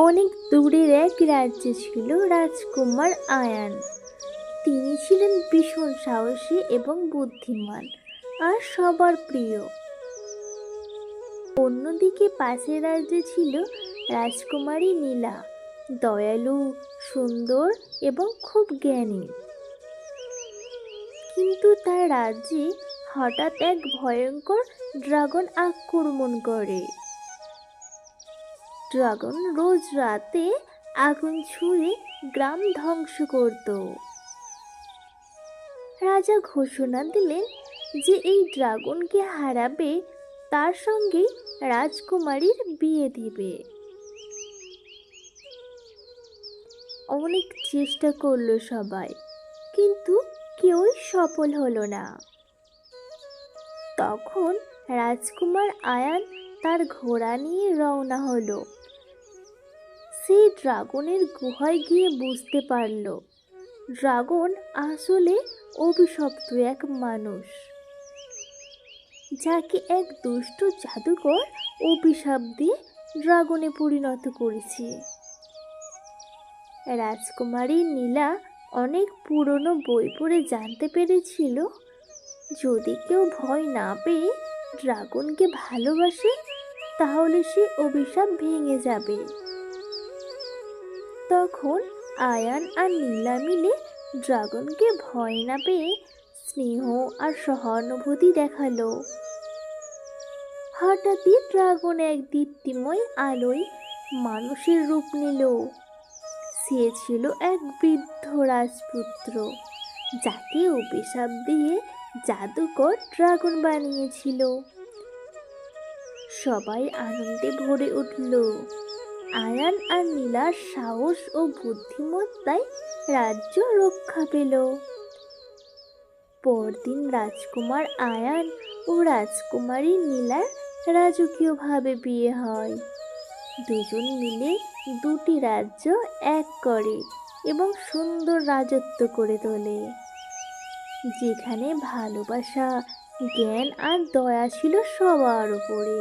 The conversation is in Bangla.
অনেক দূরের এক রাজ্যে ছিল রাজকুমার আয়ান। তিনি ছিলেন ভীষণ সাহসী এবং বুদ্ধিমান আর সবার প্রিয়। অন্যদিকে পাশের রাজ্যে ছিল রাজকুমারী নীলা, দয়ালু, সুন্দর এবং খুব জ্ঞানী। কিন্তু তার রাজ্যে হঠাৎ এক ভয়ঙ্কর ড্রাগন আক্রমণ করে। ড্রাগন রোজ রাতে আগুন ছুঁড়ে গ্রাম ধ্বংস করত। রাজা ঘোষণা দিলেন যে এই ড্রাগনকে হারাবে তার সঙ্গে রাজকুমারীর বিয়ে দিবে। অনেক চেষ্টা করলো সবাই, কিন্তু কেউই সফল হলো না। তখন রাজকুমার আয়ান তার ঘোড়া নিয়ে রওনা হলো। সেই ড্রাগনের গুহায় গিয়ে বুঝতে পারল ড্রাগন আসলে অভিশপ্ত এক মানুষ, যাকে এক দুষ্ট জাদুকর অভিশাপ দিয়ে ড্রাগনে পরিণত করেছে। রাজকুমারী নীলা অনেক পুরনো বই পড়ে জানতে পেরেছিল যদি কেউ ভয় না পেয়ে ড্রাগনকে ভালোবাসে তাহলে সে অভিশাপ ভেঙে যাবে। তখন আয়ান আর নীলা মিলে ড্রাগনকে ভয় না পেয়ে স্নেহ আর সহানুভূতি দেখালো। হঠাৎই ড্রাগন এক দীপ্তিময় আলোয় মানুষের রূপ নিল। সে ছিল এক বৃদ্ধ রাজপুত্র, যাকে অভিশাপ দিয়ে জাদুকর ড্রাগন বানিয়েছিল। সবাই আনন্দে ভরে উঠল। আয়ান আর নীলার সাহস ও বুদ্ধিমত্তায় রাজ্য রক্ষা পেল। পরদিন রাজকুমার আয়ান ও রাজকুমারী নীলার রাজকীয়ভাবে বিয়ে হয়। দুজন মিলে দুটি রাজ্য এক করে এবং সুন্দর রাজত্ব করে তোলে, যেখানে ভালোবাসা, জ্ঞান আর দয়া ছিল সবার উপরে।